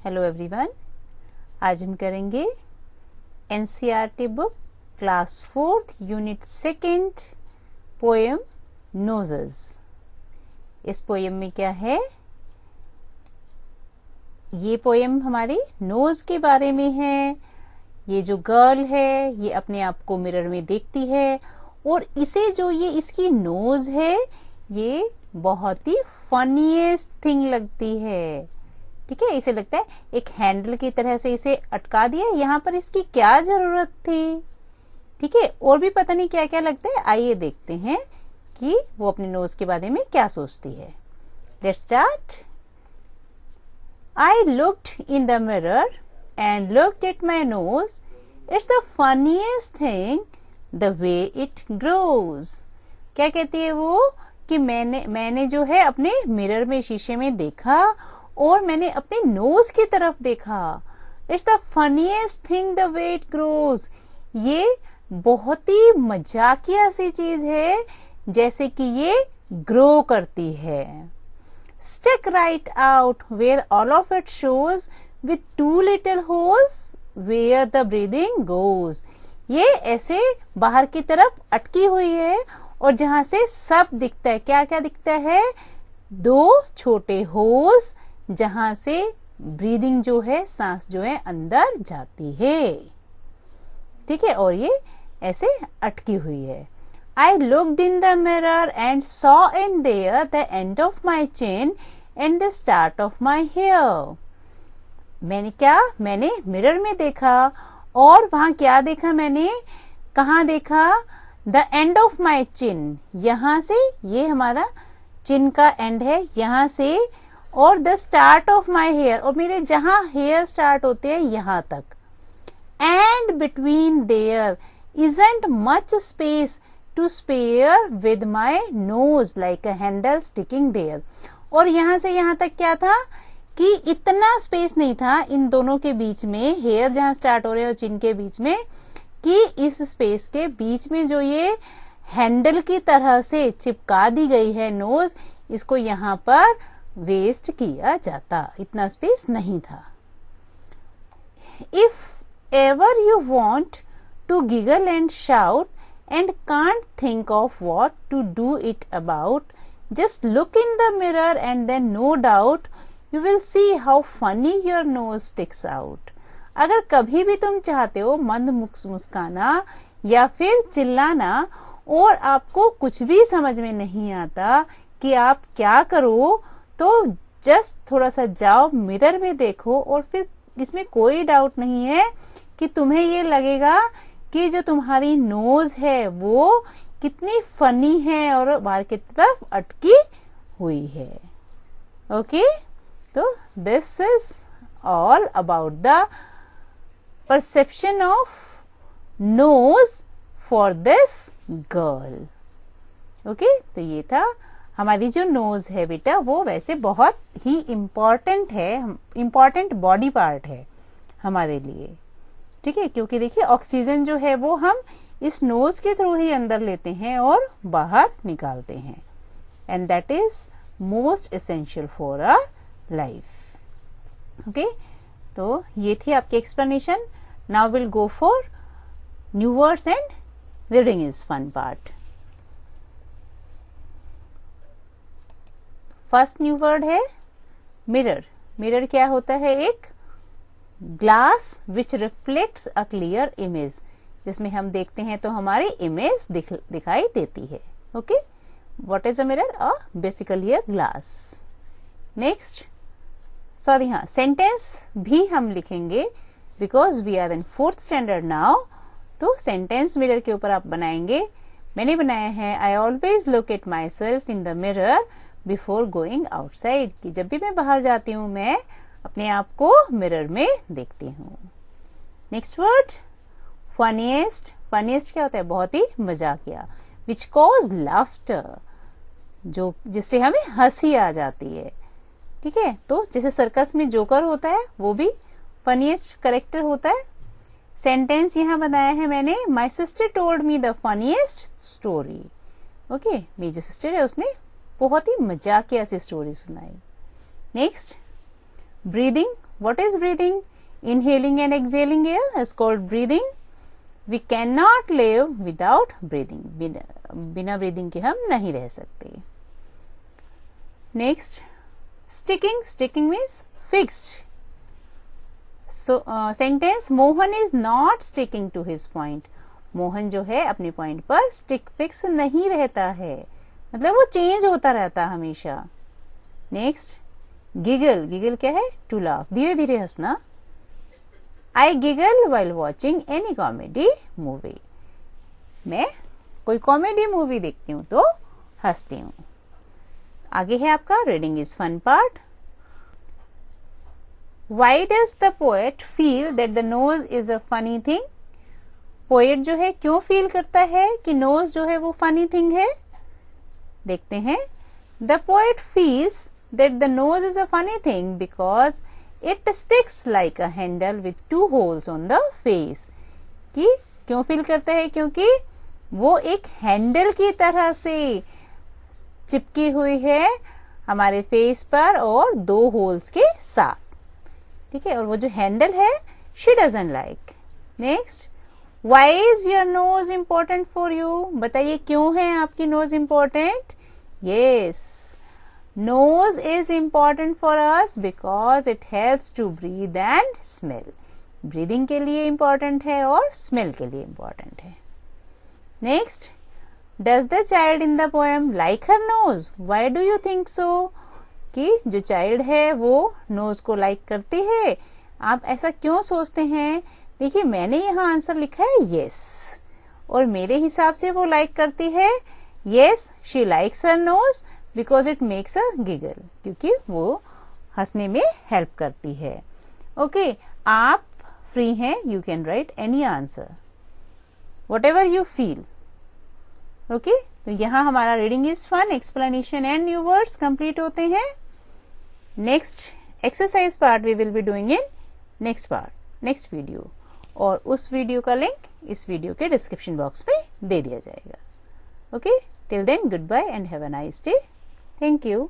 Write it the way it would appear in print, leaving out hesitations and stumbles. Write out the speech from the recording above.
Hello everyone, आज हम करेंगे NCERT book class 4th unit 2nd poem noses. इस पोएम में क्या है? ये पोएम हमारी नोज के बारे में है। ये जो गर्ल है ये अपने आप को मिरर में देखती है और इसे जो ये इसकी नोज है ये बहुत ही फनीएस्ट थिंग लगती है। ठीक है, इसे लगता है एक हैंडल की तरह से इसे अटका दिया। यहाँ पर इसकी क्या जरूरत थी? ठीक है, और भी पता नहीं क्या क्या लगता है। आइए देखते हैं कि वो अपने नोज के बारे में क्या सोचती है। Let's start. I looked in the mirror and looked at my nose. It's the funniest thing the way it grows. क्या कहती है वो कि मैंने जो है अपने मिरर में शीशे में देखा और मैंने अपने नोज की तरफ देखा। It's the funniest thing the way it grows. ये बहुत ही मजाकिया सी चीज है जैसे कि ये ग्रो करती है। Stick right out where all of it shows with two little holes where the breathing goes. ये ऐसे बाहर की तरफ अटकी हुई है और जहां से सब दिखता है। क्या क्या दिखता है? दो छोटे होल्स जहां से ब्रीदिंग जो है, सांस जो है अंदर जाती है। ठीक है, और ये ऐसे अटकी हुई है। I looked in the mirror and saw in there the end of my chin and the start of my hair. मैंने मिरर में देखा और वहां क्या देखा? मैंने कहाँ देखा? The end of my chin, यहां से, ये हमारा चिन का एंड है, यहां से, और the start of my hair, और मेरे जहां हेयर स्टार्ट होते हैं यहां तक। And between there isn't much space to spare with my nose like a handle sticking there. और यहां से यहां तक क्या था कि इतना स्पेस नहीं था इन दोनों के बीच में, हेयर जहां स्टार्ट हो रहे हैं और चिन के बीच में, कि इस स्पेस के बीच में जो ये हैंडल की तरह से चिपका दी गई है नोज, इसको यहां पर वेस्ट किया जाता। इतना स्पेस नहीं था। If ever you want to giggle and shout and can't think of what to do it about, just look in the mirror and then no doubt you will see how funny your nose sticks out. अगर कभी भी तुम चाहते हो मंद मुस्काना या फिर चिल्लाना और आपको कुछ भी समझ में नहीं आता कि आप क्या करो, तो जस्ट थोड़ा सा जाओ, मिरर में देखो और फिर इसमें कोई डाउट नहीं है कि तुम्हें ये लगेगा कि जो तुम्हारी नोज है वो कितनी फनी है और बाहर की तरफ अटकी हुई है। ओके, तो this is all about the perception of nose for this girl. Okay, तो ये था हमारी जो नोज है बेटा, वो वैसे बहुत ही इम्पॉर्टेंट है, इम्पॉर्टेंट बॉडी पार्ट है हमारे लिए। ठीक है, क्योंकि देखिए ऑक्सीजन जो है वो हम इस नोज के थ्रू ही अंदर लेते हैं और बाहर निकालते हैं, and that is most essential for our life. Okay, तो ये थी आपकी explanation. Now will go for new words and reading is fun part. First new word है मिरर। मिरर क्या होता है? एक glass which reflects a clear image, जिसमें हम देखते हैं तो हमारी इमेज दिखाई देती है। Okay, what is a mirror? A basically a glass. Next, sorry, हाँ, सेंटेंस भी हम लिखेंगे because we are in 4th standard now. तो सेंटेंस मिरर के ऊपर आप बनाएंगे। मैंने बनाया है, I always look at myself in the mirror before going outside, कि जब भी मैं बाहर जाती हूँ मैं अपने आप को मिरर में देखती हूँ। Next word, funniest. फनीएस्ट क्या होता है? बहुत ही मजाकिया। विच कॉज लाफ्टर, जो जिससे हमें हंसी आ जाती है। ठीक है, तो जैसे सर्कस में जोकर होता है वो भी फनीएस्ट करेक्टर होता है। सेंटेंस यहाँ बनाया है मैंने, my sister told me the funniest story. Okay, मेरी जो सिस्टर है उसने बहुत ही मजाकिया सी स्टोरी सुनाई। Next, breathing What is breathing? Inhaling and exhaling air is called breathing. We cannot live without breathing. बिना breathing के हम नहीं रह सकते. Next, sticking. Sticking means fixed. So sentence, Mohan is not sticking to his point. Mohan जो है अपने point पर स्टिक फिक्स नहीं रहता है, मतलब वो चेंज होता रहता हमेशा. Next, giggle. गिगल क्या है? टू लाफ, धीरे धीरे हंसना. I giggle while watching any comedy movie. मैं कोई कॉमेडी मूवी देखती हूँ तो हंसती हूँ. आगे है आपका reading is fun part. Why does the poet feel that the nose is a funny thing? Poet जो है क्यों फील करता है कि नोज जो है वो फनी थिंग है? देखते हैं. The poet feels that the nose is a funny thing because it sticks like a handle with 2 holes on the face. कि क्यों फील करता है? क्योंकि वो एक हैंडल की तरह से चिपकी हुई है हमारे फेस पर और 2 होल्स के साथ. ठीक है, और वो जो हैंडल है she doesn't like. Next, why is your nose important for you? बताइए क्यों है आपकी nose important? Yes, nose is important for us because it helps to breathe and smell. Breathing के लिए इम्पोर्टेंट है और स्मेल के लिए इम्पोर्टेंट है. Next, does the child in the poem like her nose? Why do you think so? कि जो child है वो नोज को लाइक करती है. आप ऐसा क्यों सोचते हैं? देखिए, मैंने यहाँ आंसर लिखा है यस, और मेरे हिसाब से वो लाइक करती है. Yes, she likes her nose because it makes a giggle, क्योंकि वो हंसने में हेल्प करती है. ओके, आप फ्री हैं, you can write any answer whatever you feel. Okay, तो यहाँ हमारा reading is fun, explanation and new words complete होते हैं. Next exercise part we will be doing in next video, और उस वीडियो का लिंक इस वीडियो के डिस्क्रिप्शन बॉक्स पे दे दिया जाएगा. Okay, till then goodbye and have a nice day. Thank you.